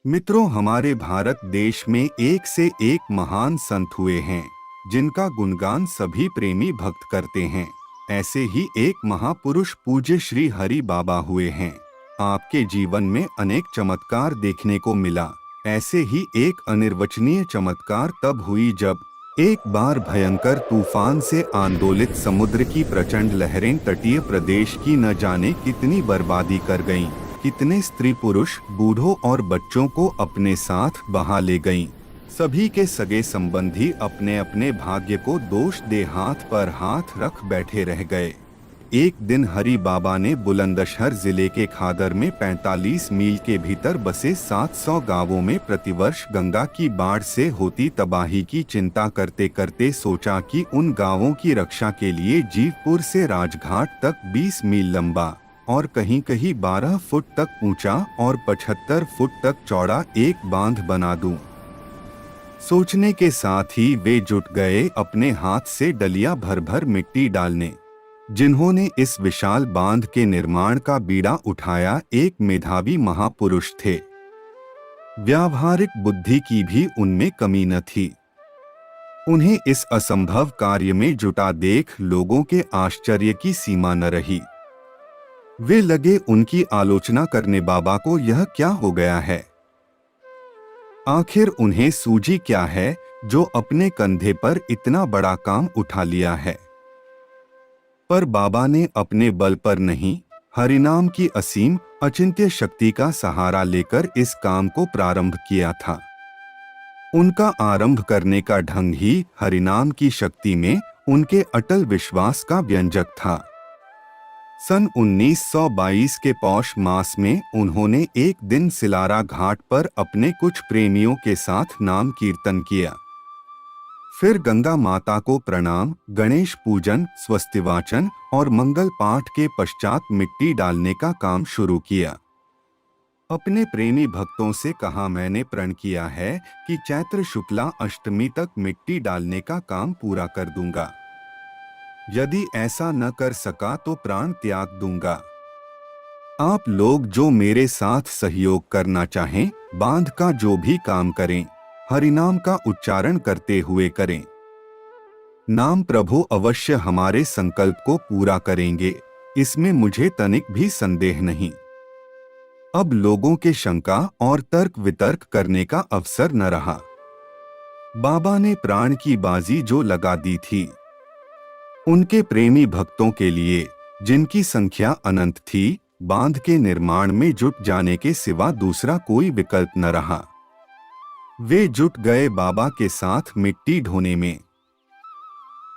मित्रों, हमारे भारत देश में एक से एक महान संत हुए हैं जिनका गुणगान सभी प्रेमी भक्त करते हैं। ऐसे ही एक महापुरुष पूज्य श्री हरि बाबा हुए हैं। आपके जीवन में अनेक चमत्कार देखने को मिला। ऐसे ही एक अनिर्वचनीय चमत्कार तब हुई जब एक बार भयंकर तूफान से आंदोलित समुद्र की प्रचंड लहरें तटीय प्रदेश की न जाने कितनी बर्बादी कर गईं। कितने स्त्री पुरुष बूढ़ों और बच्चों को अपने साथ बहा ले गईं। सभी के सगे संबंधी अपने अपने भाग्य को दोष दे हाथ पर हाथ रख बैठे रह गए। एक दिन हरि बाबा ने बुलंदशहर जिले के खादर में 45 मील के भीतर बसे 700 गांवों में प्रतिवर्ष गंगा की बाढ़ से होती तबाही की चिंता करते करते सोचा कि उन गांवों की रक्षा के लिए जीवपुर से राजघाट तक 20 मील लंबा और कहीं कहीं 12 फुट तक ऊंचा और 75 फुट तक चौड़ा एक बांध बना दूं। सोचने के साथ ही वे जुट गए अपने हाथ से डलिया भर भर मिट्टी डालने। जिन्होंने इस विशाल बांध के निर्माण का बीड़ा उठाया एक मेधावी महापुरुष थे। व्यावहारिक बुद्धि की भी उनमें कमी न थी। उन्हें इस असंभव कार्य में जुटा देख लोगों के आश्चर्य की सीमा न रही। वे लगे उनकी आलोचना करने, बाबा को यह क्या हो गया है? आखिर उन्हें सूझी क्या है जो अपने कंधे पर इतना बड़ा काम उठा लिया है? पर बाबा ने अपने बल पर नहीं, हरिनाम की असीम अचिंत्य शक्ति का सहारा लेकर इस काम को प्रारंभ किया था। उनका आरंभ करने का ढंग ही हरिनाम की शक्ति में उनके अटल विश्वास का व्यंजक था। सन 1922 के पौष मास में उन्होंने एक दिन सिलारा घाट पर अपने कुछ प्रेमियों के साथ नाम कीर्तन किया। फिर गंगा माता को प्रणाम, गणेश पूजन, स्वस्तिवाचन और मंगल पाठ के पश्चात मिट्टी डालने का काम शुरू किया। अपने प्रेमी भक्तों से कहा, मैंने प्रण किया है कि चैत्र शुक्ला अष्टमी तक मिट्टी डालने का काम पूरा कर दूंगा। यदि ऐसा न कर सका तो प्राण त्याग दूंगा। आप लोग जो मेरे साथ सहयोग करना चाहें, बांध का जो भी काम करें, हरिनाम का उच्चारण करते हुए करें। नाम प्रभु अवश्य हमारे संकल्प को पूरा करेंगे, इसमें मुझे तनिक भी संदेह नहीं। अब लोगों के शंका और तर्क वितर्क करने का अवसर न रहा। बाबा ने प्राण की बाजी जो लगा दी थी, उनके प्रेमी भक्तों के लिए, जिनकी संख्या अनंत थी, बांध के निर्माण में जुट जाने के सिवा दूसरा कोई विकल्प न रहा। वे जुट गए बाबा के साथ मिट्टी ढोने में।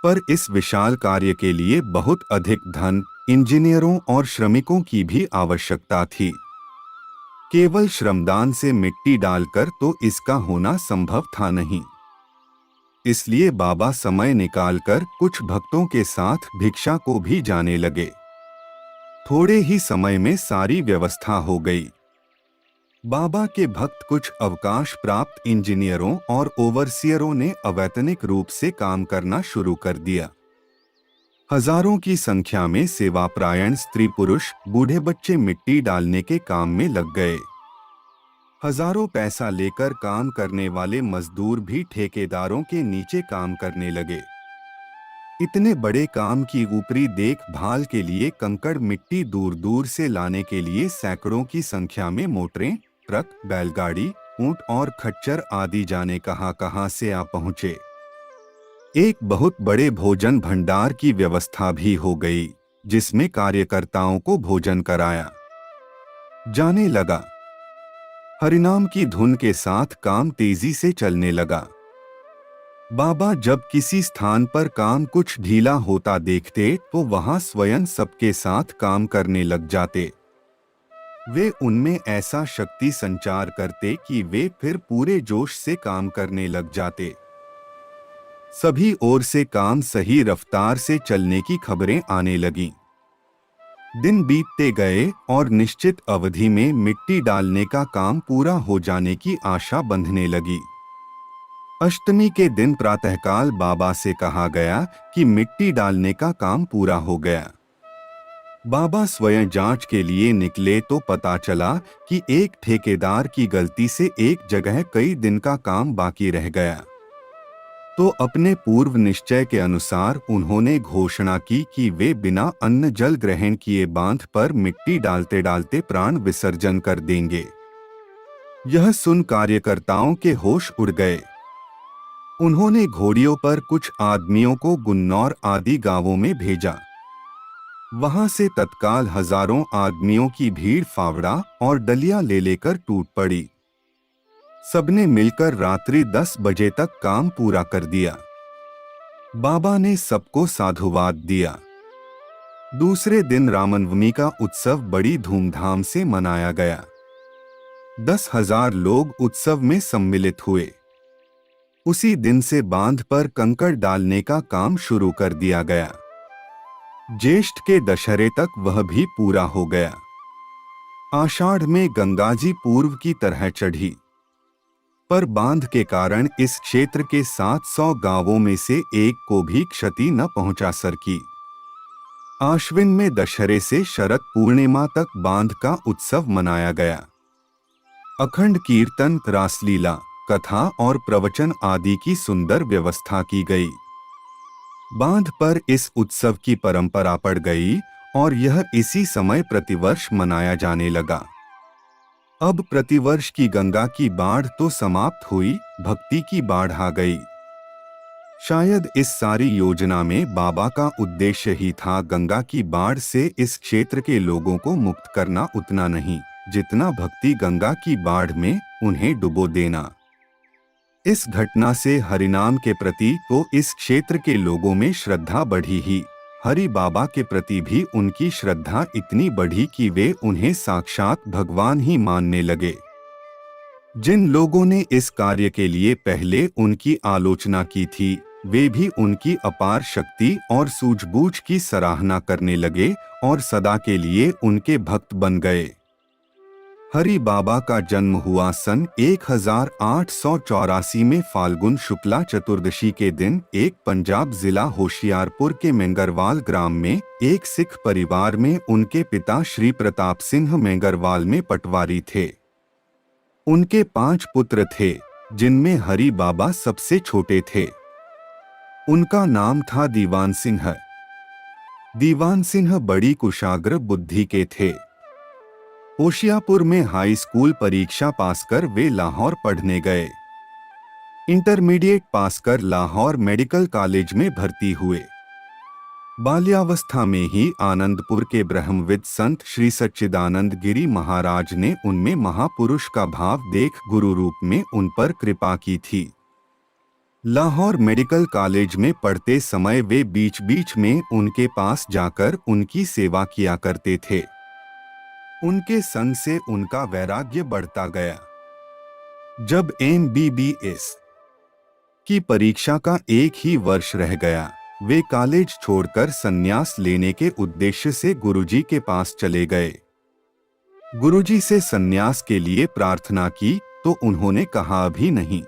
पर इस विशाल कार्य के लिए बहुत अधिक धन, इंजीनियरों और श्रमिकों की भी आवश्यकता थी। केवल श्रमदान से मिट्टी डालकर तो इसका होना संभव था नहीं। इसलिए बाबा समय निकालकर कुछ भक्तों के साथ भिक्षा को भी जाने लगे। थोड़े ही समय में सारी व्यवस्था हो गई। बाबा के भक्त कुछ अवकाश प्राप्त इंजीनियरों और ओवरसियरों ने अवैतनिक रूप से काम करना शुरू कर दिया। हजारों की संख्या में सेवापरायण स्त्री पुरुष, बूढ़े बच्चे मिट्टी डालने के काम में लग गए। हजारों पैसा लेकर काम करने वाले मजदूर भी ठेकेदारों के नीचे काम करने लगे। इतने बड़े काम की ऊपरी देखभाल के लिए कंकड़ मिट्टी दूर दूर से लाने के लिए सैकड़ों की संख्या में मोटरें, ट्रक, बैलगाड़ी, ऊंट और खच्चर आदि जाने कहां से आ पहुंचे। एक बहुत बड़े भोजन भंडार की व्यवस्था भी हो गई, जिसमें कार्यकर्ताओं को भोजन कराया जाने लगा। हरिनाम की धुन के साथ काम तेजी से चलने लगा। बाबा जब किसी स्थान पर काम कुछ ढीला होता देखते तो वहां स्वयं सबके साथ काम करने लग जाते। वे उनमें ऐसा शक्ति संचार करते कि वे फिर पूरे जोश से काम करने लग जाते। सभी ओर से काम सही रफ्तार से चलने की खबरें आने लगीं। दिन बीतते गए और निश्चित अवधि में मिट्टी डालने का काम पूरा हो जाने की आशा बंधने लगी। अष्टमी के दिन प्रातःकाल बाबा से कहा गया कि मिट्टी डालने का काम पूरा हो गया। बाबा स्वयं जांच के लिए निकले तो पता चला कि एक ठेकेदार की गलती से एक जगह कई दिन का काम बाकी रह गया। तो अपने पूर्व निश्चय के अनुसार उन्होंने घोषणा की कि वे बिना अन्न जल ग्रहण किए बांध पर मिट्टी डालते डालते प्राण विसर्जन कर देंगे। यह सुन कार्यकर्ताओं के होश उड़ गए। उन्होंने घोड़ियों पर कुछ आदमियों को गुन्नौर आदि गांवों में भेजा। वहां से तत्काल हजारों आदमियों की भीड़ फावड़ा और डलिया ले लेकर टूट पड़ी। सबने मिलकर रात्रि 10 बजे तक काम पूरा कर दिया। बाबा ने सबको साधुवाद दिया। दूसरे दिन रामनवमी का उत्सव बड़ी धूमधाम से मनाया गया। 10,000 लोग उत्सव में सम्मिलित हुए। उसी दिन से बांध पर कंकड़ डालने का काम शुरू कर दिया गया। ज्येष्ठ के दशहरे तक वह भी पूरा हो गया। आषाढ़ में गंगाजी पूर्व की तरह चढ़ी, पर बांध के कारण इस क्षेत्र के 700 गांवों में से एक को भी क्षति न पहुंचा सकी। आश्विन में दशहरे से शरद पूर्णिमा तक बांध का उत्सव मनाया गया। अखंड कीर्तन, रासलीला, कथा और प्रवचन आदि की सुंदर व्यवस्था की गई। बांध पर इस उत्सव की परंपरा पड़ गई और यह इसी समय प्रतिवर्ष मनाया जाने लगा। अब प्रतिवर्ष की गंगा की बाढ़ तो समाप्त हुई, भक्ति की बाढ़ आ गई। शायद इस सारी योजना में बाबा का उद्देश्य ही था गंगा की बाढ़ से इस क्षेत्र के लोगों को मुक्त करना, उतना नहीं जितना भक्ति गंगा की बाढ़ में उन्हें डुबो देना। इस घटना से हरिनाम के प्रति तो इस क्षेत्र के लोगों में श्रद्धा बढ़ी ही, हरि बाबा के प्रति भी उनकी श्रद्धा इतनी बढ़ी कि वे उन्हें साक्षात भगवान ही मानने लगे। जिन लोगों ने इस कार्य के लिए पहले उनकी आलोचना की थी, वे भी उनकी अपार शक्ति और सूझबूझ की सराहना करने लगे और सदा के लिए उनके भक्त बन गए। हरि बाबा का जन्म हुआ सन 1884 में फाल्गुन शुक्ला चतुर्दशी के दिन एक पंजाब जिला होशियारपुर के मेंगरवाल ग्राम में एक सिख परिवार में। उनके पिता श्री प्रताप सिंह मेंगरवाल में पटवारी थे। उनके 5 पुत्र थे, जिनमें हरि बाबा सबसे छोटे थे। उनका नाम था दीवान सिंह। दीवान सिंह बड़ी कुशाग्र बुद्धि के थे। होशियारपुर में हाई स्कूल परीक्षा पास कर वे लाहौर पढ़ने गए। इंटरमीडिएट पास कर लाहौर मेडिकल कॉलेज में भर्ती हुए। बाल्यावस्था में ही आनंदपुर के ब्रह्मविद संत श्री सच्चिदानंद गिरी महाराज ने उनमें महापुरुष का भाव देख गुरु रूप में उन पर कृपा की थी। लाहौर मेडिकल कॉलेज में पढ़ते समय वे बीच बीच में उनके पास जाकर उनकी सेवा किया करते थे। उनके संग से उनका वैराग्य बढ़ता गया। जब MBBS की परीक्षा का एक ही वर्ष रह गया, वे कॉलेज छोड़कर संन्यास लेने के उद्देश्य से गुरुजी के पास चले गए। गुरुजी से संन्यास के लिए प्रार्थना की तो उन्होंने कहा अभी नहीं।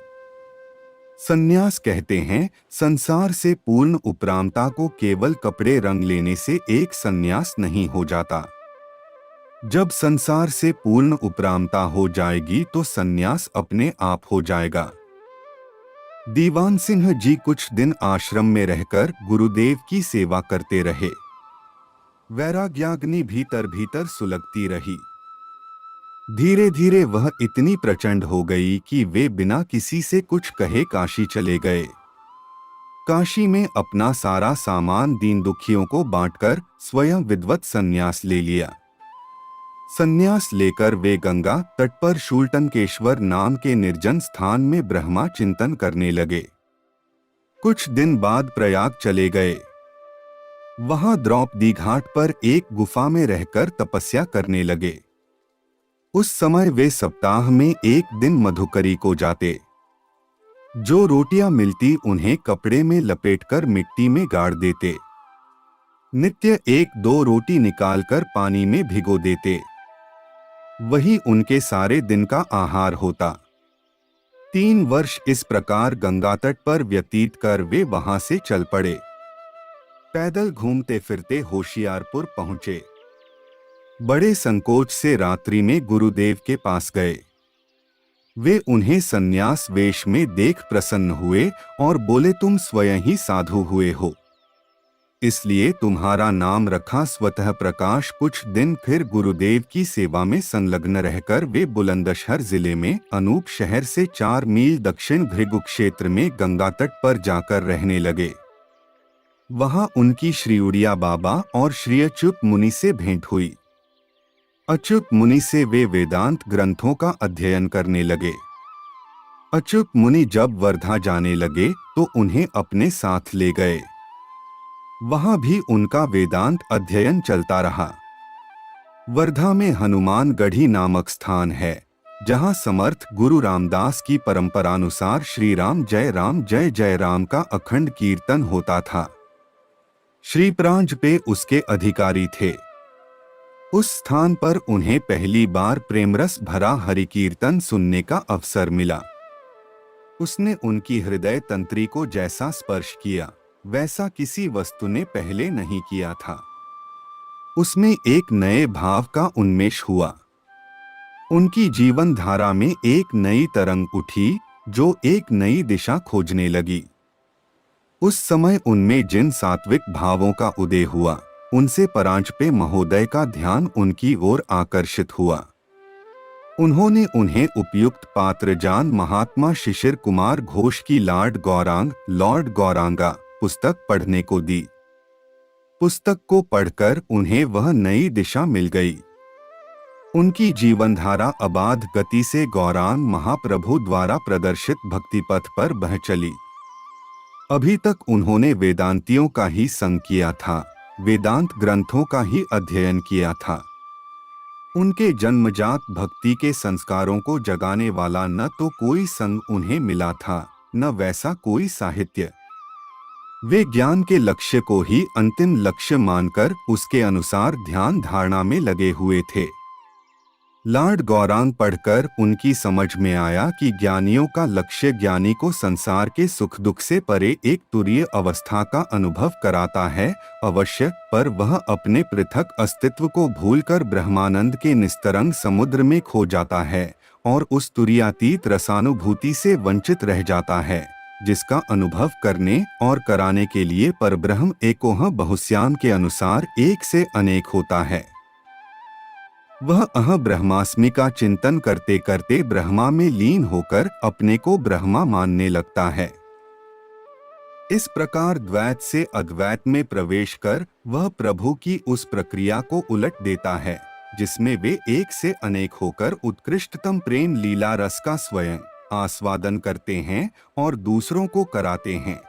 संन्यास कहते हैं संसार से पूर्ण उपरामता को केवल कपड़े रंग लेने से एक संन्यास नहीं हो जाता। जब संसार से पूर्ण उपरामता हो जाएगी तो संन्यास अपने आप हो जाएगा। दीवान सिंह जी कुछ दिन आश्रम में रहकर गुरुदेव की सेवा करते रहे। वैराग्याग्नि भीतर भीतर सुलगती रही। धीरे धीरे वह इतनी प्रचंड हो गई कि वे बिना किसी से कुछ कहे काशी चले गए। काशी में अपना सारा सामान दीन दुखियों को बांटकर स्वयं विद्वत संन्यास ले लिया। संन्यास लेकर वे गंगा तट पर शूलटनकेश्वर नाम के निर्जन स्थान में ब्रह्मा चिंतन करने लगे। कुछ दिन बाद प्रयाग चले गए। वहां द्रौपदी घाट पर एक गुफा में रहकर तपस्या करने लगे। उस समय वे सप्ताह में एक दिन मधुकरी को जाते। जो रोटियां मिलती उन्हें कपड़े में लपेटकर मिट्टी में गाड़ देते। नित्य 1-2 रोटी निकालकर पानी में भिगो देते। वही उनके सारे दिन का आहार होता। 3 वर्ष इस प्रकार गंगा तट पर व्यतीत कर वे वहां से चल पड़े। पैदल घूमते फिरते होशियारपुर पहुंचे। बड़े संकोच से रात्रि में गुरुदेव के पास गए। वे उन्हें संन्यास वेश में देख प्रसन्न हुए और बोले, तुम स्वयं ही साधु हुए हो, इसलिए तुम्हारा नाम रखा स्वतः प्रकाश। कुछ दिन फिर गुरुदेव की सेवा में संलग्न रहकर वे बुलंदशहर जिले में अनूप शहर से 4 मील दक्षिण भृगु क्षेत्र में गंगा तट पर जाकर रहने लगे। वहां उनकी श्री उड़िया बाबा और श्री अच्युत मुनि से भेंट हुई। अच्युत मुनि से वे वेदांत ग्रंथों का अध्ययन करने लगे। अच्युत मुनि जब वर्धा जाने लगे तो उन्हें अपने साथ ले गए। वहां भी उनका वेदांत अध्ययन चलता रहा। वर्धा में हनुमान गढ़ी नामक स्थान है, जहां समर्थ गुरु रामदास की परंपरानुसार श्री राम जय जय राम का अखंड कीर्तन होता था। श्री प्रांज पे उसके अधिकारी थे। उस स्थान पर उन्हें पहली बार प्रेमरस भरा हरि कीर्तन सुनने का अवसर मिला। उसने उनकी हृदय तंत्री को जैसा स्पर्श किया वैसा किसी वस्तु ने पहले नहीं किया था। उसमें एक नए भाव का उन्मेष हुआ। उनकी जीवन धारा में एक नई तरंग उठी जो एक नई दिशा खोजने लगी। उस समय उनमें जिन सात्विक भावों का उदय हुआ, उनसे परांजपे महोदय का ध्यान उनकी ओर आकर्षित हुआ। उन्होंने उन्हें उपयुक्त पात्र जान महात्मा शिशिर कुमार घोष की लॉर्ड गौरांगा पुस्तक पढ़ने को दी। पुस्तक को पढ़कर उन्हें वह नई दिशा मिल गई। उनकी जीवनधारा अबाध गति से गौरांग महाप्रभु द्वारा प्रदर्शित भक्ति पथ पर बह चली। अभी तक उन्होंने वेदांतियों का ही संग किया था, वेदांत ग्रंथों का ही अध्ययन किया था। उनके जन्मजात भक्ति के संस्कारों को जगाने वाला न तो कोई संग उन्हें मिला था, न वैसा कोई साहित्य। वे ज्ञान के लक्ष्य को ही अंतिम लक्ष्य मानकर उसके अनुसार ध्यान धारणा में लगे हुए थे। लॉर्ड गौरांग पढ़कर उनकी समझ में आया कि ज्ञानियों का लक्ष्य ज्ञानी को संसार के सुख दुख से परे एक तुरीय अवस्था का अनुभव कराता है अवश्य, पर वह अपने पृथक अस्तित्व को भूलकर ब्रह्मानंद के निस्तरंग समुद्र में खो जाता है और उस तुरीयातीत रसानुभूति से वंचित रह जाता है, जिसका अनुभव करने और कराने के लिए परब्रह्म एकोह बहुश्याम के अनुसार एक से अनेक होता है। वह अह ब्रह्मास्मि का चिंतन करते करते ब्रह्मा में लीन होकर अपने को ब्रह्मा मानने लगता है। इस प्रकार द्वैत से अद्वैत में प्रवेश कर वह प्रभु की उस प्रक्रिया को उलट देता है जिसमें वे एक से अनेक होकर उत्कृष्टतम प्रेम लीला रस का स्वयं आस्वादन करते हैं और दूसरों को कराते हैं।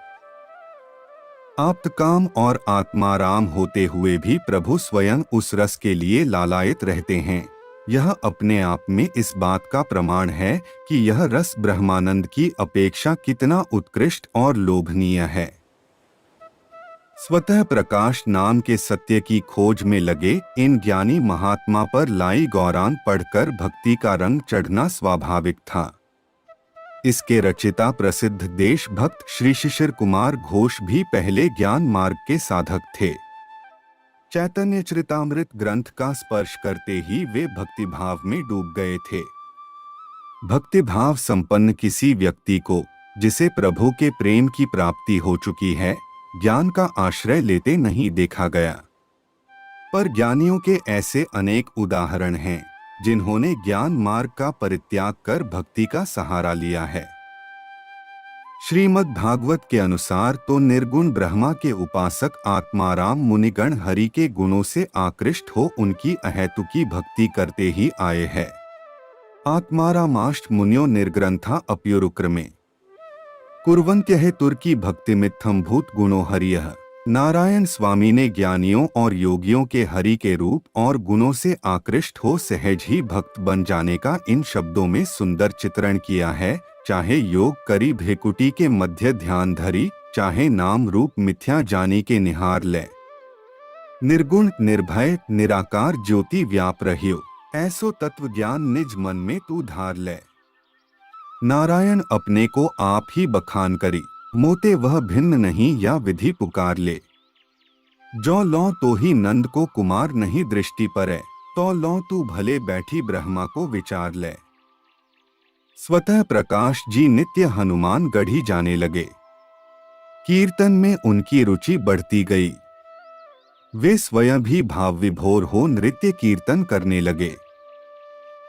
आप्तकाम और आत्माराम होते हुए भी प्रभु स्वयं उस रस के लिए लालायित रहते हैं। यह अपने आप में इस बात का प्रमाण है कि यह रस ब्रह्मानंद की अपेक्षा कितना उत्कृष्ट और लोभनीय है। स्वतः प्रकाश नाम के सत्य की खोज में लगे इन ज्ञानी महात्मा पर लाई गौरांग पढ़कर भक्ति का रंग चढ़ना स्वाभाविक था। इसके रचिता प्रसिद्ध देशभक्त श्री शिशिर कुमार घोष भी पहले ज्ञान मार्ग के साधक थे। चैतन्य चरितामृत ग्रंथ का स्पर्श करते ही वे भक्तिभाव में डूब गए थे। भक्तिभाव संपन्न किसी व्यक्ति को, जिसे प्रभु के प्रेम की प्राप्ति हो चुकी है, ज्ञान का आश्रय लेते नहीं देखा गया। पर ज्ञानियों के ऐसे अनेक उदाहरण हैं जिन्होंने ज्ञान मार्ग का परित्याग कर भक्ति का सहारा लिया है। श्रीमद् भागवत के अनुसार तो निर्गुण ब्रह्मा के उपासक आत्माराम मुनिगण हरि के गुणों से आकृष्ट हो उनकी अहेतुकी भक्ति करते ही आए हैं। आत्मारामाष्ट मुनियो निर्ग्रंथा अप्युरुक्रमे कुर्वन्त्यः तुर्की भक्तिमित्थम भूत गुणो हरियः। नारायण स्वामी ने ज्ञानियों और योगियों के हरि के रूप और गुणों से आकृष्ट हो सहज ही भक्त बन जाने का इन शब्दों में सुंदर चित्रण किया है। चाहे योग करी भ्रिकुटी के मध्य ध्यान धरी, चाहे नाम रूप मिथ्या जानी के निहार ले। निर्गुण निर्भय निराकार ज्योति व्याप रहियो, ऐसो तत्व ज्ञान निज मन में तू धार ले। नारायण अपने को आप ही बखान करी, मोते वह भिन्न नहीं या विधि पुकार ले। जो लो तो ही नंद को कुमार नहीं दृष्टि परे, तो लो तू भले बैठी ब्रह्मा को विचार ले। स्वतः प्रकाश जी नित्य हनुमान गढ़ी जाने लगे। कीर्तन में उनकी रुचि बढ़ती गई। वे स्वयं भी भाव विभोर हो नृत्य कीर्तन करने लगे।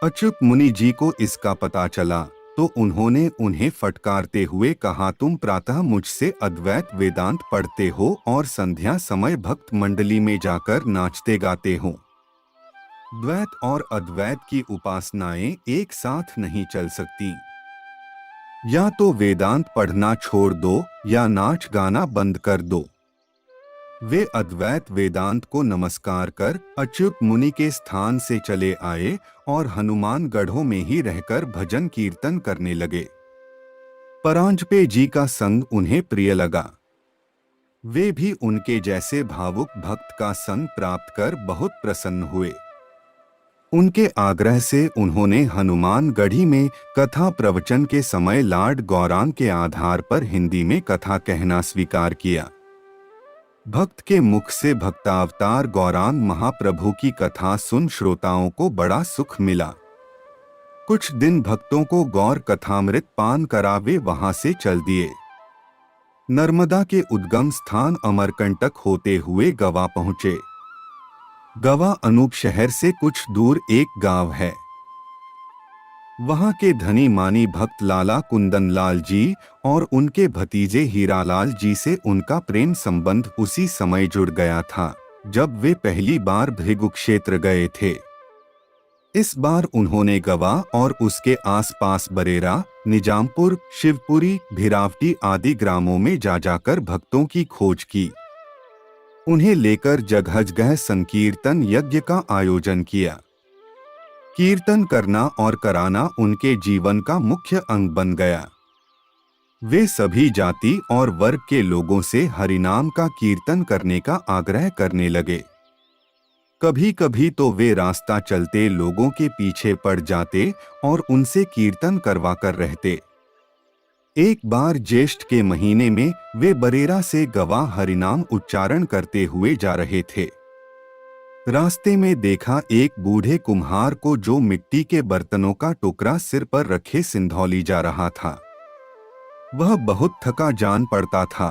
अच्युत मुनि जी को इसका पता चला तो उन्होंने उन्हें फटकारते हुए कहा, तुम प्रातः मुझसे अद्वैत वेदांत पढ़ते हो और संध्या समय भक्त मंडली में जाकर नाचते गाते हो। द्वैत और अद्वैत की उपासनाएं एक साथ नहीं चल सकती। या तो वेदांत पढ़ना छोड़ दो या नाच गाना बंद कर दो। वे अद्वैत वेदांत को नमस्कार कर अच्युत मुनि के स्थान से चले आए और हनुमान गढ़ों में ही रहकर भजन कीर्तन करने लगे। परांजपे जी का संग उन्हें प्रिय लगा। वे भी उनके जैसे भावुक भक्त का संग प्राप्त कर बहुत प्रसन्न हुए। उनके आग्रह से उन्होंने हनुमान गढ़ी में कथा प्रवचन के समय लॉर्ड गौरांग के आधार पर हिंदी में कथा कहना स्वीकार किया। भक्त के मुख से भक्तावतार गौरांग महाप्रभु की कथा सुन श्रोताओं को बड़ा सुख मिला। कुछ दिन भक्तों को गौर कथामृत पान करा वे वहां से चल दिए। नर्मदा के उद्गम स्थान अमरकंटक होते हुए गवा पहुंचे। गवा अनूप शहर से कुछ दूर एक गांव है। वहां के धनी मानी भक्त लाला कुंदन लाल जी और उनके भतीजे हीरालाल जी से उनका प्रेम संबंध उसी समय जुड़ गया था जब वे पहली बार भृगु क्षेत्र गए थे। इस बार उन्होंने गवा और उसके आसपास बरेरा, निजामपुर, शिवपुरी, भिरावटी आदि ग्रामों में जा जाकर भक्तों की खोज की। उन्हें लेकर जगह जगह संकीर्तन यज्ञ का आयोजन किया। कीर्तन करना और कराना उनके जीवन का मुख्य अंग बन गया। वे सभी जाति और वर्ग के लोगों से हरिनाम का कीर्तन करने का आग्रह करने लगे। कभी कभी तो वे रास्ता चलते लोगों के पीछे पड़ जाते और उनसे कीर्तन करवा कर रहते। एक बार ज्येष्ठ के महीने में वे बरेरा से गवा हरिनाम उच्चारण करते हुए जा रहे थे। रास्ते में देखा एक बूढ़े कुम्हार को जो मिट्टी के बर्तनों का टुकड़ा सिर पर रखे सिंधौली जा रहा था। वह बहुत थका जान पड़ता था।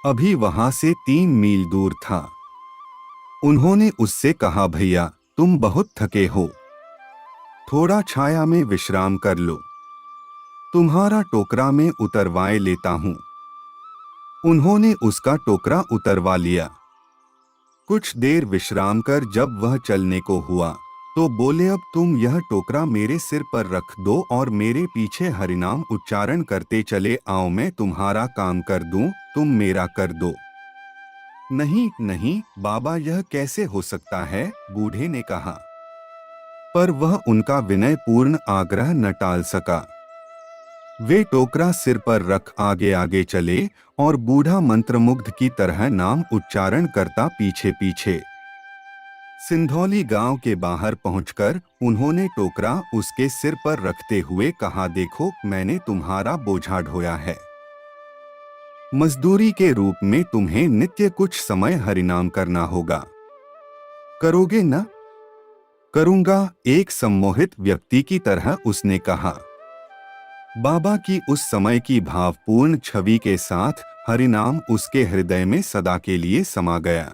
अभी वहां से 3 मील दूर था। उन्होंने उससे कहा, भैया तुम बहुत थके हो, थोड़ा छाया में विश्राम कर लो, तुम्हारा टोकरा में उतरवाए लेता हूं। उन्होंने उसका टोकरा उतरवा लिया। कुछ देर विश्राम कर जब वह चलने को हुआ तो बोले, अब तुम यह टोकरा मेरे सिर पर रख दो और मेरे पीछे हरिनाम उच्चारण करते चले आओ। मैं तुम्हारा काम कर दूं, तुम मेरा कर दो। नहीं नहीं बाबा, यह कैसे हो सकता है, बूढ़े ने कहा। पर वह उनका विनयपूर्ण आग्रह न टाल सका। वे टोकरा सिर पर रख आगे आगे चले और बूढ़ा मंत्रमुग्ध की तरह नाम उच्चारण करता पीछे पीछे। सिंधौली गांव के बाहर पहुंचकर उन्होंने टोकरा उसके सिर पर रखते हुए कहा, देखो मैंने तुम्हारा बोझा ढोया है। मजदूरी के रूप में तुम्हें नित्य कुछ समय हरिनाम करना होगा। करोगे न? करूंगा, एक सम्मोहित व्यक्ति की तरह उसने कहा। बाबा की उस समय की भावपूर्ण छवि के साथ हरिनाम उसके हृदय में सदा के लिए समा गया।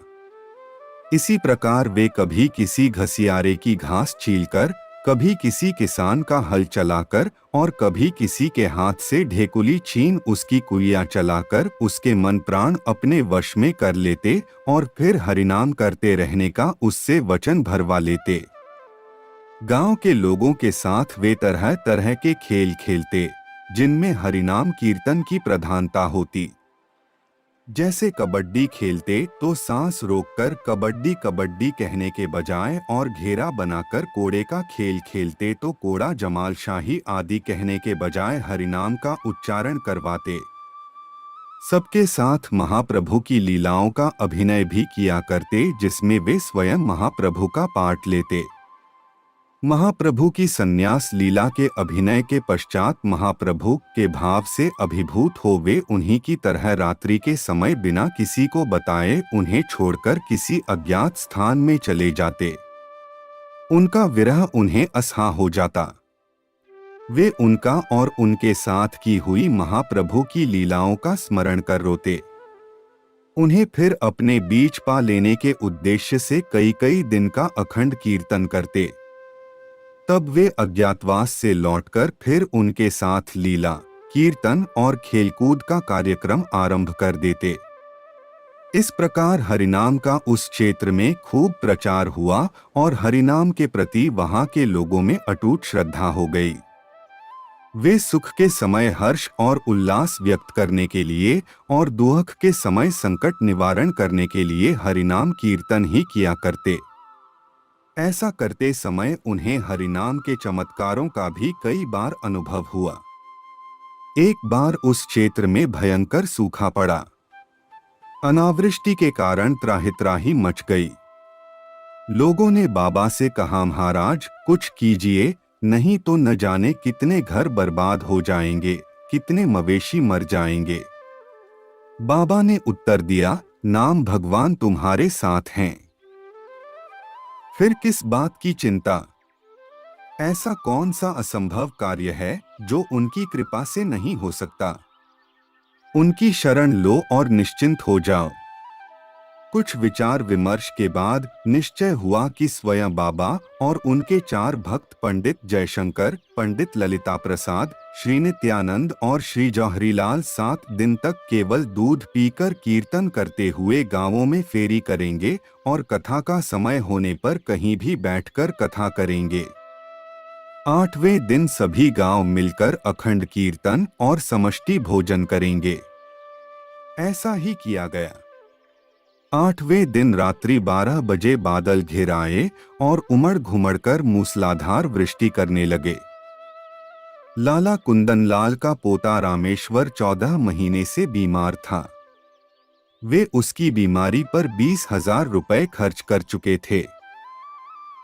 इसी प्रकार वे कभी किसी घसियारे की घास छीलकर, कभी किसी किसान का हल चलाकर और कभी किसी के हाथ से ढेकुली छीन उसकी कुइया चलाकर उसके मन प्राण अपने वश में कर लेते और फिर हरिनाम करते रहने का उससे वचन भरवा लेते। गांव के लोगों के साथ वे तरह तरह के खेल खेलते जिनमें हरिनाम कीर्तन की प्रधानता होती। जैसे कबड्डी खेलते तो सांस रोककर कबड्डी कबड्डी कहने के बजाय और घेरा बनाकर कोड़े का खेल खेलते तो कोड़ा जमाल शाही आदि कहने के बजाय हरिनाम का उच्चारण करवाते। सबके साथ महाप्रभु की लीलाओं का अभिनय भी किया करते जिसमें वे स्वयं महाप्रभु का पाठ लेते। महाप्रभु की संन्यास लीला के अभिनय के पश्चात महाप्रभु के भाव से अभिभूत हो वे उन्हीं की तरह रात्रि के समय बिना किसी को बताए उन्हें छोड़कर किसी अज्ञात स्थान में चले जाते। उनका विरह उन्हें असह्य हो जाता। वे उनका और उनके साथ की हुई महाप्रभु की लीलाओं का स्मरण कर रोते। उन्हें फिर अपने बीच पा लेने के उद्देश्य से कई कई दिन का अखंड कीर्तन करते। तब वे अज्ञातवास से लौटकर फिर उनके साथ लीला, कीर्तन और खेलकूद का कार्यक्रम आरंभ कर देते। इस प्रकार हरिनाम का उस क्षेत्र में खूब प्रचार हुआ और हरिनाम के प्रति वहां के लोगों में अटूट श्रद्धा हो गई। वे सुख के समय हर्ष और उल्लास व्यक्त करने के लिए और दुख के समय संकट निवारण करने के लिए हरिनाम कीर्तन ही किया करते। ऐसा करते समय उन्हें हरिनाम के चमत्कारों का भी कई बार अनुभव हुआ। एक बार उस क्षेत्र में भयंकर सूखा पड़ा। अनावृष्टि के कारण त्राहि मच गई। लोगों ने बाबा से कहा, महाराज कुछ कीजिए, नहीं तो न जाने कितने घर बर्बाद हो जाएंगे, कितने मवेशी मर जाएंगे। बाबा ने उत्तर दिया, नाम भगवान तुम्हारे साथ हैं, फिर किस बात की चिंता। ऐसा कौन सा असंभव कार्य है जो उनकी कृपा से नहीं हो सकता। उनकी शरण लो और निश्चिंत हो जाओ। कुछ विचार विमर्श के बाद निश्चय हुआ कि स्वयं बाबा और उनके 4 भक्त पंडित जयशंकर, पंडित ललिता प्रसाद, श्री नित्यानंद और श्री जौहरीलाल 7 दिन तक केवल दूध पीकर कीर्तन करते हुए गांवों में फेरी करेंगे और कथा का समय होने पर कहीं भी बैठकर कथा करेंगे। 8वें दिन सभी गांव मिलकर अखंड कीर्तन और समष्टि भोजन करेंगे। ऐसा ही किया गया। 8वें दिन रात्रि 12 बजे बादल घिर आए और उमड़ घुमड़ कर मूसलाधार वृष्टि करने लगे। लाला कुंदनलाल का पोता रामेश्वर 14 महीने से बीमार था। वे उसकी बीमारी पर 20,000 रुपए खर्च कर चुके थे।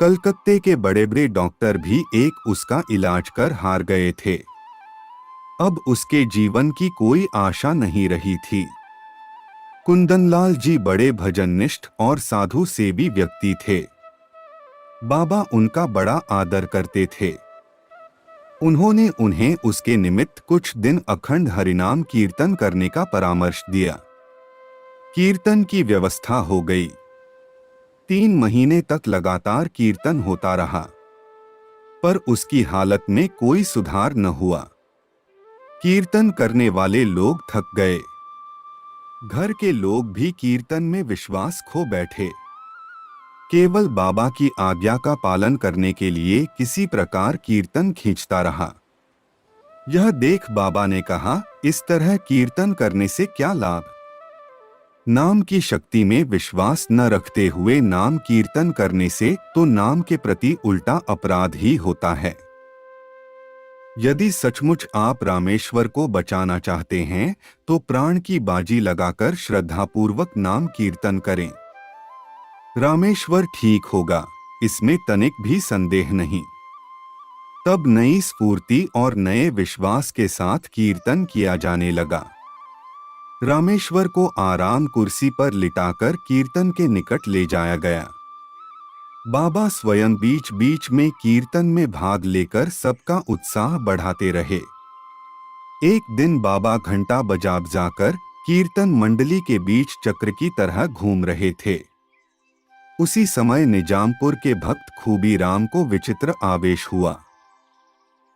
कलकत्ते के बड़े बड़े डॉक्टर भी एक उसका इलाज कर हार गए थे। अब उसके जीवन की कोई आशा नहीं रही थी। कुंदनलाल जी बड़े भजननिष्ठ और साधु सेवी व्यक्ति थे। बाबा उनका बड़ा आदर करते थे। उन्होंने उन्हें उसके निमित्त कुछ दिन अखंड हरिनाम कीर्तन करने का परामर्श दिया। कीर्तन की व्यवस्था हो गई। 3 महीने तक लगातार कीर्तन होता रहा, पर उसकी हालत में कोई सुधार न हुआ। कीर्तन करने वाले लोग थक गए। घर के लोग भी कीर्तन में विश्वास खो बैठे। केवल बाबा की आज्ञा का पालन करने के लिए किसी प्रकार कीर्तन खींचता रहा। यह देख बाबा ने कहा, इस तरह कीर्तन करने से क्या लाभ। नाम की शक्ति में विश्वास न रखते हुए नाम कीर्तन करने से तो नाम के प्रति उल्टा अपराध ही होता है। यदि सचमुच आप रामेश्वर को बचाना चाहते हैं तो प्राण की बाजी लगाकर श्रद्धापूर्वक नाम कीर्तन करें। रामेश्वर ठीक होगा, इसमें तनिक भी संदेह नहीं। तब नई स्फूर्ति और नए विश्वास के साथ कीर्तन किया जाने लगा। रामेश्वर को आराम कुर्सी पर लिटाकर कीर्तन के निकट ले जाया गया। बाबा स्वयं बीच बीच में कीर्तन में भाग लेकर सबका उत्साह बढ़ाते रहे। एक दिन बाबा घंटा बजाकर कीर्तन मंडली के बीच चक्र की तरह घूम रहे थे। उसी समय निजामपुर के भक्त खूबी राम को विचित्र आवेश हुआ।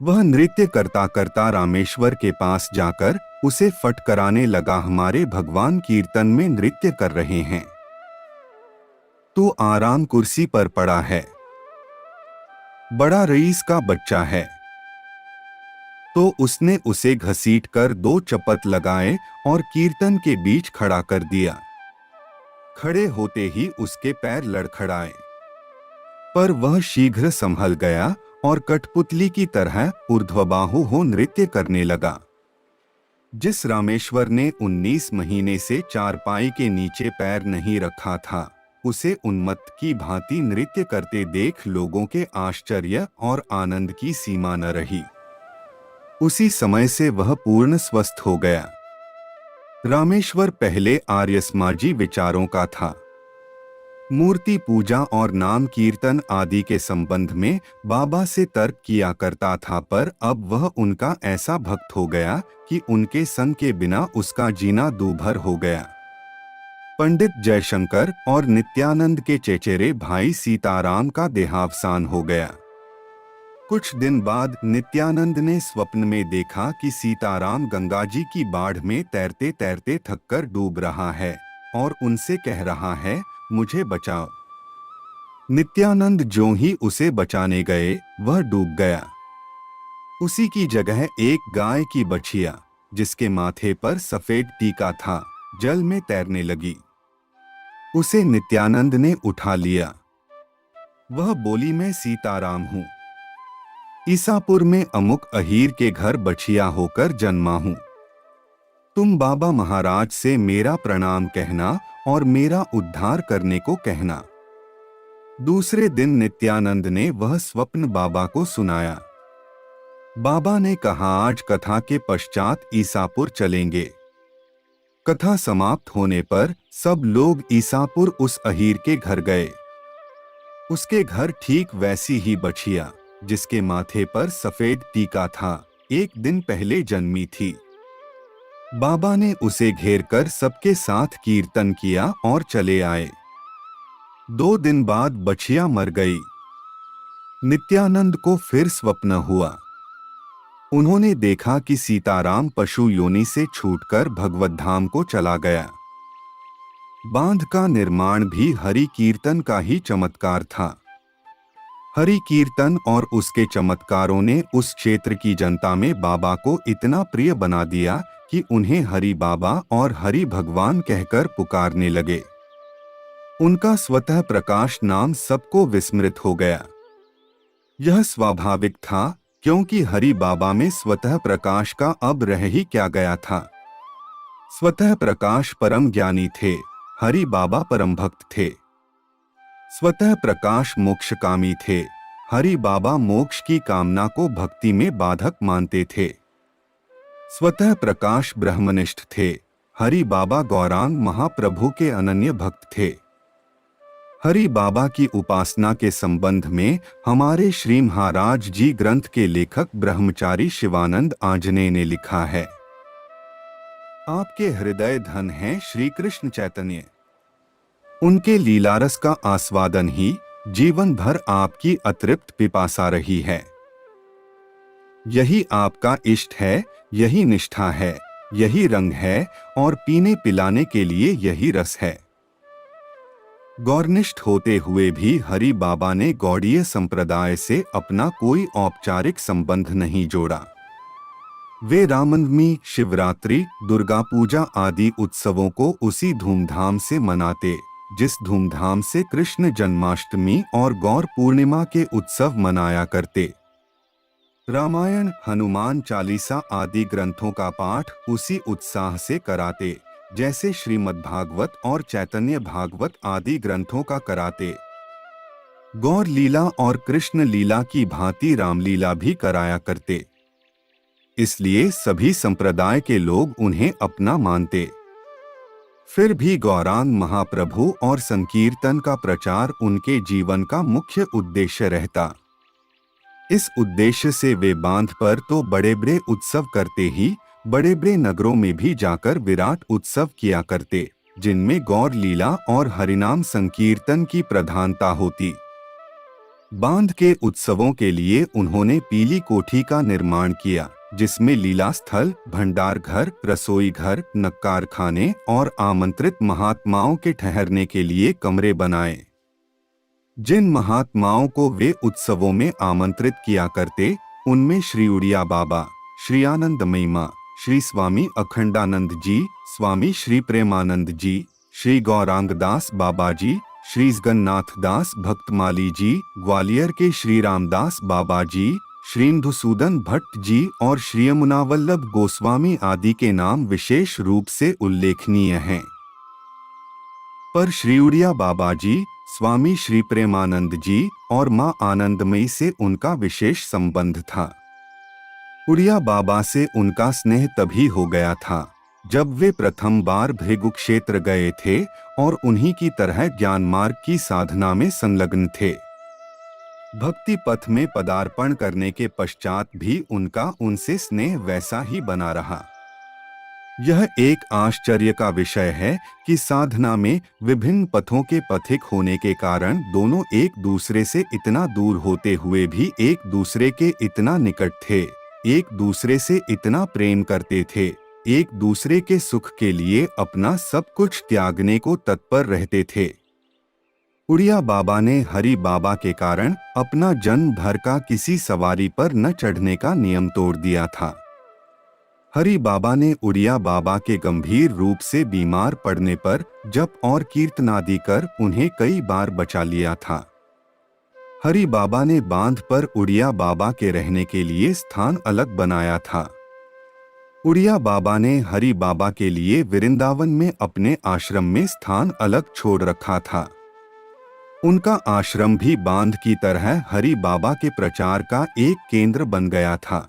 वह नृत्य करता करता रामेश्वर के पास जाकर उसे फटकाराने लगा, हमारे भगवान कीर्तन में नृत्य कर रहे हैं, तू आराम कुर्सी पर पड़ा है, बड़ा रईस का बच्चा है। तो उसने उसे घसीटकर 2 चपत लगाए और कीर्तन के बीच खड़ा कर दिया। खड़े होते ही उसके पैर लड़खड़ाए, पर वह शीघ्र संभल गया और कठपुतली की तरह ऊर्ध्वबाहु हो नृत्य करने लगा। जिस रामेश्वर ने 19 महीने से चारपाई के नीचे पैर नहीं रखा था, उसे उन्मत्त की भांति नृत्य करते देख लोगों के आश्चर्य और आनंद की सीमा न रही। उसी समय से वह पूर्ण स्वस्थ हो गया। रामेश्वर पहले आर्यसमाजी विचारों का था। मूर्ति पूजा और नाम कीर्तन आदि के संबंध में बाबा से तर्क किया करता था, पर अब वह उनका ऐसा भक्त हो गया कि उनके संग के बिना उसका जीना दूभर हो गया। पंडित जयशंकर और नित्यानंद के चचेरे भाई सीताराम का देहावसान हो गया। कुछ दिन बाद नित्यानंद ने स्वप्न में देखा कि सीताराम गंगा जी की बाढ़ में तैरते तैरते थककर डूब रहा है और उनसे कह रहा है, मुझे बचाओ। नित्यानंद जो ही उसे बचाने गए वह डूब गया। उसी की जगह एक गाय की बछिया, जिसके माथे पर सफेद टीका था, जल में तैरने लगी। उसे नित्यानंद ने उठा लिया। वह बोली, मैं सीताराम हूँ, ईसापुर में अमुक अहीर के घर बछिया होकर जन्मा हूँ। तुम बाबा महाराज से मेरा प्रणाम कहना और मेरा उद्धार करने को कहना। दूसरे दिन नित्यानंद ने वह स्वप्न बाबा को सुनाया। बाबा ने कहा, आज कथा के पश्चात ईसापुर चलेंगे। कथा समाप्त होने पर सब लोग ईसापुर उस अहीर के घर गए। उसके घर ठीक वैसी ही बछिया, जिसके माथे पर सफेद टीका था, एक दिन पहले जन्मी थी। बाबा ने उसे घेरकर सबके साथ कीर्तन किया और चले आए। 2 दिन बाद बछिया मर गई। नित्यानंद को फिर स्वप्न हुआ। उन्होंने देखा कि सीताराम पशु योनि से छूटकर भगवत धाम को चला गया। बांध का निर्माण भी हरि कीर्तन का ही चमत्कार था। हरि कीर्तन और उसके चमत्कारों ने उस क्षेत्र की जनता में बाबा को इतना प्रिय बना दिया कि उन्हें हरि बाबा और हरि भगवान कहकर पुकारने लगे। उनका स्वतः प्रकाश नाम सबको विस्मृत हो गया। यह स्वाभाविक था, क्योंकि हरि बाबा में स्वतः प्रकाश का अब रह ही क्या गया था। स्वतः प्रकाश परम ज्ञानी थे, हरि बाबा परम भक्त थे। स्वतः प्रकाश मोक्षकामी थे, हरि बाबा मोक्ष की कामना को भक्ति में बाधक मानते थे। स्वतः प्रकाश ब्रह्मनिष्ठ थे, हरि बाबा गौरांग महाप्रभु के अनन्य भक्त थे। हरि बाबा की उपासना के संबंध में हमारे श्री महाराज जी ग्रंथ के लेखक ब्रह्मचारी शिवानंद आंजनेय ने लिखा है, आपके हृदय धन है श्री कृष्ण चैतन्य। उनके लीलारस का आस्वादन ही जीवन भर आपकी अतृप्त पिपासा रही है। यही आपका इष्ट है, यही निष्ठा है, यही रंग है और पीने पिलाने के लिए यही रस है। गौरनिष्ठ होते हुए भी हरि बाबा ने गौड़ीय संप्रदाय से अपना कोई औपचारिक संबंध नहीं जोड़ा। वे रामनवमी, शिवरात्रि, दुर्गा पूजा आदि उत्सवों को उसी धूमधाम से मनाते जिस धूमधाम से कृष्ण जन्माष्टमी और गौर पूर्णिमा के उत्सव मनाया करते। रामायण, हनुमान चालीसा आदि ग्रंथों का पाठ उसी उत्साह से कराते जैसे श्रीमद् भागवत और चैतन्य भागवत आदि ग्रंथों का कराते। गौर लीला और कृष्ण लीला की भांति रामलीला भी कराया करते। इसलिए सभी संप्रदाय के लोग उन्हें अपना मानते। फिर भी गौरांग महाप्रभु और संकीर्तन का प्रचार उनके जीवन का मुख्य उद्देश्य रहता। इस उद्देश्य से वे बांध पर तो बड़े बड़े उत्सव करते ही बड़े बड़े नगरों में भी जाकर विराट उत्सव किया करते, जिनमें गौर लीला और हरिनाम संकीर्तन की प्रधानता होती। बांध के उत्सवों के लिए उन्होंने पीली कोठी का निर्माण किया, जिसमें लीला स्थल, भंडार घर, रसोई घर, नक्कार खाने और आमंत्रित महात्माओं के ठहरने के लिए कमरे बनाए। जिन महात्माओं को वे उत्सवों में आमंत्रित किया करते, उनमें श्री उड़िया बाबा, श्री आनंदमयी मां, श्री स्वामी अखंडानंद जी, स्वामी श्री प्रेमानंद जी, श्री गौरांगदास बाबा जी, श्री जगन्नाथ दास भक्तमाली जी, ग्वालियर के श्री रामदास बाबा जी, श्री मधुसूदन भट्ट जी और श्री यमुनावल्लभ गोस्वामी आदि के नाम विशेष रूप से उल्लेखनीय हैं। पर श्री उड़िया बाबा जी, स्वामी श्री प्रेमानंद जी और मां आनंदमयी से उनका विशेष संबंध था। उड़िया बाबा से उनका स्नेह तभी हो गया था जब वे प्रथम बार भृगु क्षेत्र गए थे और उन्हीं की तरह ज्ञान मार्ग की साधना में संलग्न थे। भक्ति पथ में पदार्पण करने के पश्चात भी उनका उनसे स्नेह वैसा ही बना रहा। यह एक आश्चर्य का विषय है कि साधना में विभिन्न पथों के पथिक होने के कारण दोनों एक दूसरे से इतना दूर होते हुए भी एक दूसरे के इतना निकट थे, एक दूसरे से इतना प्रेम करते थे, एक दूसरे के सुख के लिए अपना सब कुछ त्यागने को तत्पर रहते थे। उड़िया बाबा ने हरि बाबा के कारण अपना जन्म भर का किसी सवारी पर न चढ़ने का नियम तोड़ दिया था। हरि बाबा ने उड़िया बाबा के गंभीर रूप से बीमार पड़ने पर जप और कीर्तनादि कर उन्हें कई बार बचा लिया था। हरि बाबा ने बांध पर उड़िया बाबा के रहने के लिए स्थान अलग बनाया था। उड़िया बाबा ने हरि बाबा के लिए वृंदावन में अपने आश्रम में स्थान अलग छोड़ रखा था। उनका आश्रम भी बांध की तरह हरि बाबा के प्रचार का एक केंद्र बन गया था।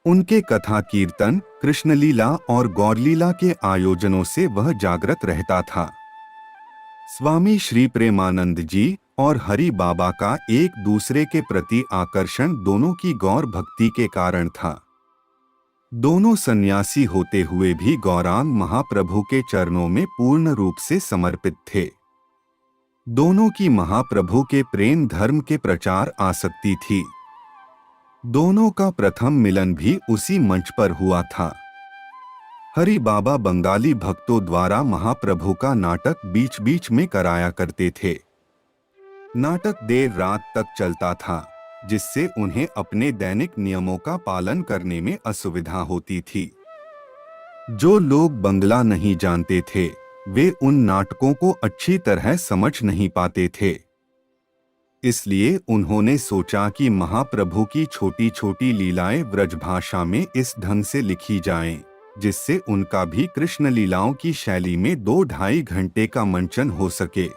उनके कथा कीर्तन, कृष्णलीला और गौरलीला के आयोजनों से वह जागृत रहता था। स्वामी श्री प्रेमानंद जी और हरि बाबा का एक दूसरे के प्रति आकर्षण दोनों की गौर भक्ति के कारण था। दोनों सन्यासी होते हुए भी गौरांग महाप्रभु के चरणों में पूर्ण रूप से समर्पित थे। दोनों की महाप्रभु के प्रेम धर्म के प्रचार आसक्ति थी। दोनों का प्रथम मिलन भी उसी मंच पर हुआ था। हरि बाबा बंगाली भक्तों द्वारा महाप्रभु का नाटक बीच बीच में कराया करते थे। नाटक देर रात तक चलता था, जिससे उन्हें अपने दैनिक नियमों का पालन करने में असुविधा होती थी। जो लोग बंगला नहीं जानते थे, वे उन नाटकों को अच्छी तरह समझ नहीं पाते थे। इसलिए उन्होंने सोचा कि महाप्रभु की छोटी छोटी लीलाएं ब्रजभाषा में इस ढंग से लिखी जाएं, जिससे उनका भी कृष्ण लीलाओं की शैली में 2-2.5 घंटे का मंचन हो सके।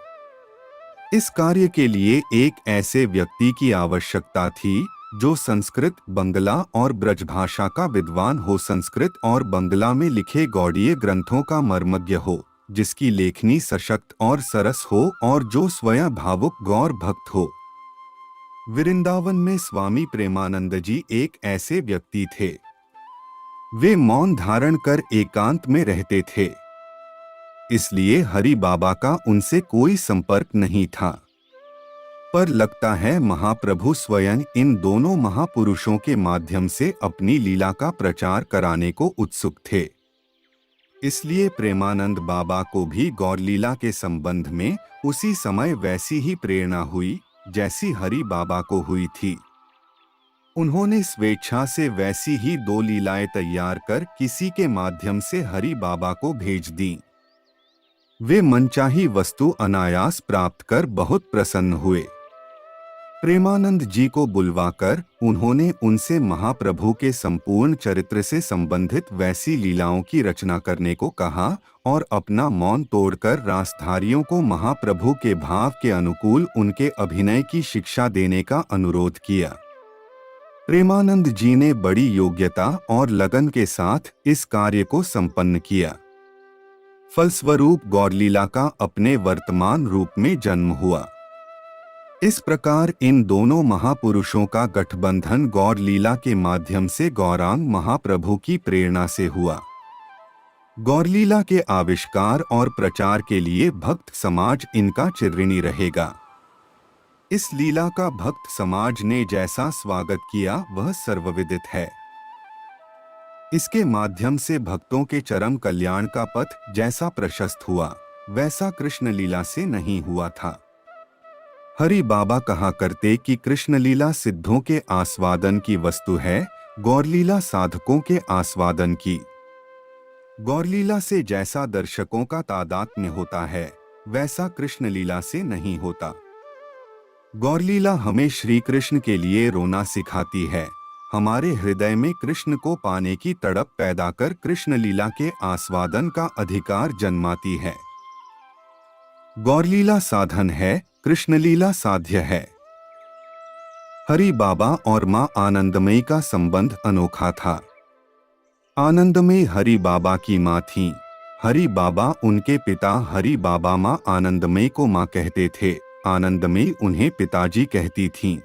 इस कार्य के लिए एक ऐसे व्यक्ति की आवश्यकता थी जो संस्कृत, बंगला और ब्रजभाषा का विद्वान हो, संस्कृत और बंगला में लिखे गौड़ीय ग्रंथों का मर्मज्ञ हो, जिसकी लेखनी सशक्त और सरस हो और जो स्वयं भावुक गौर भक्त हो। वृंदावन में स्वामी प्रेमानंद जी एक ऐसे व्यक्ति थे। वे मौन धारण कर एकांत में रहते थे, इसलिए हरि बाबा का उनसे कोई संपर्क नहीं था। पर लगता है महाप्रभु स्वयं इन दोनों महापुरुषों के माध्यम से अपनी लीला का प्रचार कराने को उत्सुक थे। इसलिए प्रेमानंद बाबा को भी गौरलीला के संबंध में उसी समय वैसी ही प्रेरणा हुई जैसी हरि बाबा को हुई थी। उन्होंने स्वेच्छा से वैसी ही 2 लीलाएं तैयार कर किसी के माध्यम से हरि बाबा को भेज दी। वे मनचाही वस्तु अनायास प्राप्त कर बहुत प्रसन्न हुए। प्रेमानंद जी को बुलवाकर उन्होंने उनसे महाप्रभु के संपूर्ण चरित्र से संबंधित वैसी लीलाओं की रचना करने को कहा और अपना मौन तोड़कर रासधारियों को महाप्रभु के भाव के अनुकूल उनके अभिनय की शिक्षा देने का अनुरोध किया। प्रेमानंद जी ने बड़ी योग्यता और लगन के साथ इस कार्य को संपन्न किया। फलस्वरूप गौरलीला का अपने वर्तमान रूप में जन्म हुआ। इस प्रकार इन दोनों महापुरुषों का गठबंधन गौरलीला के माध्यम से गौरांग महाप्रभु की प्रेरणा से हुआ। गौरलीला के आविष्कार और प्रचार के लिए भक्त समाज इनका चिरऋणी रहेगा। इस लीला का भक्त समाज ने जैसा स्वागत किया वह सर्वविदित है। इसके माध्यम से भक्तों के चरम कल्याण का पथ जैसा प्रशस्त हुआ, वैसा कृष्ण लीला से नहीं हुआ था। हरि बाबा कहा करते कि कृष्ण लीला सिद्धों के आस्वादन की वस्तु है, गौरलीला साधकों के आस्वादन की। गौरलीला से जैसा दर्शकों का तादात्म्य होता है, वैसा कृष्ण लीला से नहीं होता। गौरलीला हमें श्री कृष्ण के लिए रोना सिखाती है, हमारे हृदय में कृष्ण को पाने की तड़प पैदा कर कृष्ण लीला के आस्वादन का अधिकार जन्माती है। गौरलीला साधन है, कृष्णलीला साध्य है। हरि बाबा और मां आनंदमयी का संबंध अनोखा था। आनंदमयी हरि बाबा की माँ थीं। हरि बाबा उनके पिता हरि बाबा माँ आनंदमयी को माँ कहते थे। आनंदमयी उन्हें पिताजी कहती थीं।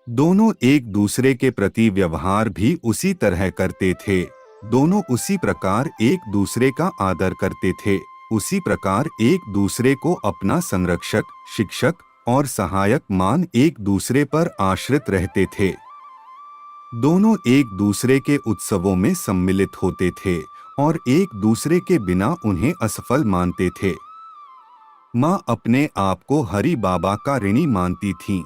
दोनों एक दूसरे के प्रति व्यवहार भी उसी तरह करते थे। दोनों उसी प्रकार एक दूसरे का आदर करते थे। उसी प्रकार एक दूसरे को अपना संरक्षक, शिक्षक और सहायक मान एक दूसरे पर आश्रित रहते थे। दोनों एक दूसरे के उत्सवों में सम्मिलित होते थे और एक दूसरे के बिना उन्हें असफल मानते थे। माँ अपने आप को हरि बाबा का ऋणी मानती थीं।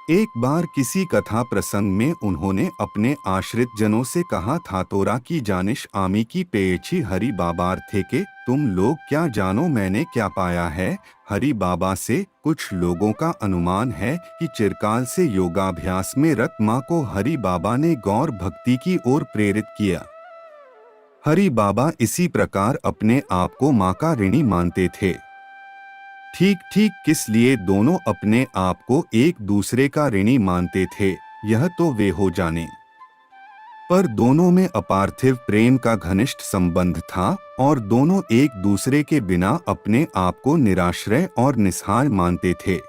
एक बार किसी कथा प्रसंग में उन्होंने अपने आश्रित जनों से कहा था, तोरा की जानिश आमी की पेयची हरि बाबार थे के तुम लोग क्या जानो मैंने क्या पाया है। हरि बाबा से कुछ लोगों का अनुमान है कि चिरकाल से योगाभ्यास में रत माँ को हरि बाबा ने गौर भक्ति की ओर प्रेरित किया। हरि बाबा इसी प्रकार अपने आप को माँ का ऋणी मानते थे। ठीक ठीक किस लिए दोनों अपने आप को एक दूसरे का ऋणी मानते थे, यह तो वे हो जाने। पर दोनों में अपार्थिव प्रेम का घनिष्ठ संबंध था और दोनों एक दूसरे के बिना अपने आप को निराश्रय और निस्सहाय मानते थे।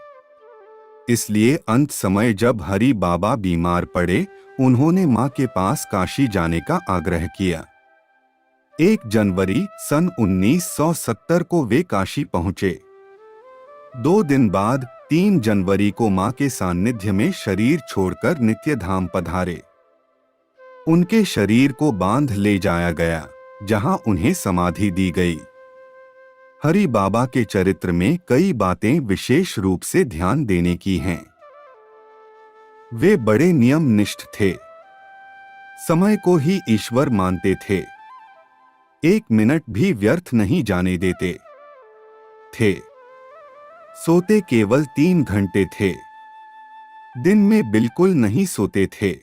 इसलिए अंत समय जब हरि बाबा बीमार पड़े, उन्होंने माँ के पास काशी जाने का आग्रह किया। 1 जनवरी सन 1970 को वे काशी पहुंचे। 2 दिन बाद 3 जनवरी को मां के सान्निध्य में शरीर छोड़कर नित्य धाम पधारे। उनके शरीर को बांध ले जाया गया, जहां उन्हें समाधि दी गई। हरि बाबा के चरित्र में कई बातें विशेष रूप से ध्यान देने की हैं। वे बड़े नियमनिष्ठ थे। समय को ही ईश्वर मानते थे। 1 मिनट भी व्यर्थ नहीं जाने देते थे। सोते केवल 3 घंटे थे। दिन में बिल्कुल नहीं सोते थे।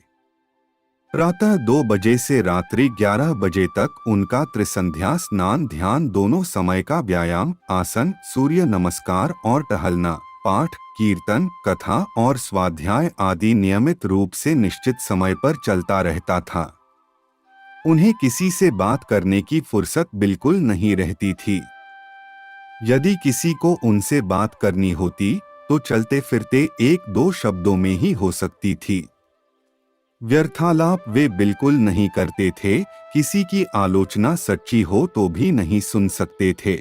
प्रातः 2 बजे से रात्रि 11 बजे तक उनका त्रिसंध्या स्नान ध्यान दोनों समय का व्यायाम, आसन, सूर्य नमस्कार और टहलना, पाठ, कीर्तन, कथा और स्वाध्याय आदि नियमित रूप से निश्चित समय पर चलता रहता था। उन्हें किसी से बात करने की फुर्सत बिल्कुल नहीं रहती थी। यदि किसी को उनसे बात करनी होती तो चलते फिरते 1-2 शब्दों में ही हो सकती थी। व्यर्थालाप वे बिल्कुल नहीं करते थे। किसी की आलोचना सच्ची हो तो भी नहीं सुन सकते थे।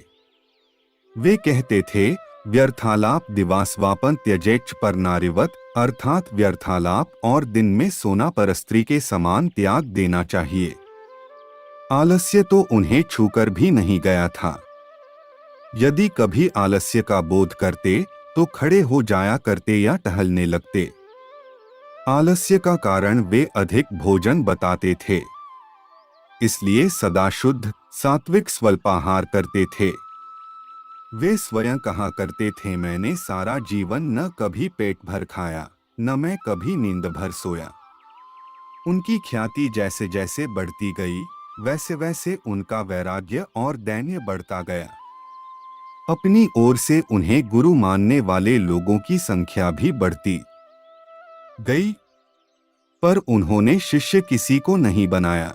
वे कहते थे, व्यर्थालाप दिवास्वापन त्यजेच्छ पर नारिवत, अर्थात व्यर्थालाप और दिन में सोना परस्त्री के समान त्याग देना चाहिए। आलस्य तो उन्हें छूकर भी नहीं गया था। यदि कभी आलस्य का बोध करते तो खड़े हो जाया करते या टहलने लगते। आलस्य का कारण वे अधिक भोजन बताते थे। इसलिए सदा शुद्ध सात्विक स्वल्पाहार करते थे। वे स्वयं कहा करते थे, मैंने सारा जीवन न कभी पेट भर खाया, न मैं कभी नींद भर सोया। उनकी ख्याति जैसे जैसे बढ़ती गई, वैसे वैसे उनका वैराग्य और दैन्य बढ़ता गया। अपनी ओर से उन्हें गुरु मानने वाले लोगों की संख्या भी बढ़ती गई, पर उन्होंने शिष्य किसी को नहीं बनाया।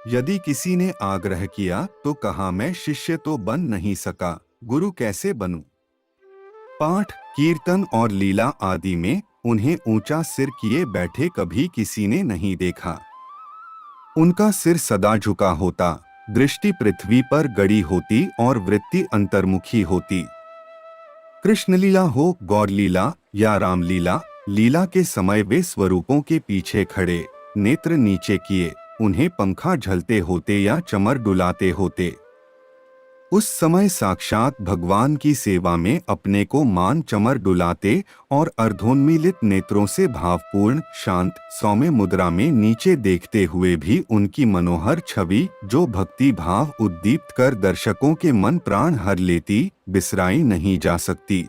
यदि किसी ने आग्रह किया तो कहा, मैं शिष्य तो बन नहीं सका, गुरु कैसे बनूं? पाठ, कीर्तन और लीला आदि में उन्हें ऊंचा सिर किए बैठे कभी किसी ने नहीं देखा। उनका सिर सदा झुका होता, दृष्टि पृथ्वी पर गड़ी होती और वृत्ति अंतर्मुखी होती। कृष्ण लीला हो, गौर लीला या रामलीला, लीला के समय वे स्वरूपों के पीछे खड़े, नेत्र नीचे किए, उन्हें पंखा झलते होते या चमर डुलाते होते। उस समय साक्षात भगवान की सेवा में अपने को मान चमर डुलाते और अर्धोन्मीलित नेत्रों से भावपूर्ण, शांत, सौम्य मुद्रा में नीचे देखते हुए भी उनकी मनोहर छवि, जो भक्ति भाव उद्दीप्त कर दर्शकों के मन प्राण हर लेती, बिसराई नहीं जा सकती।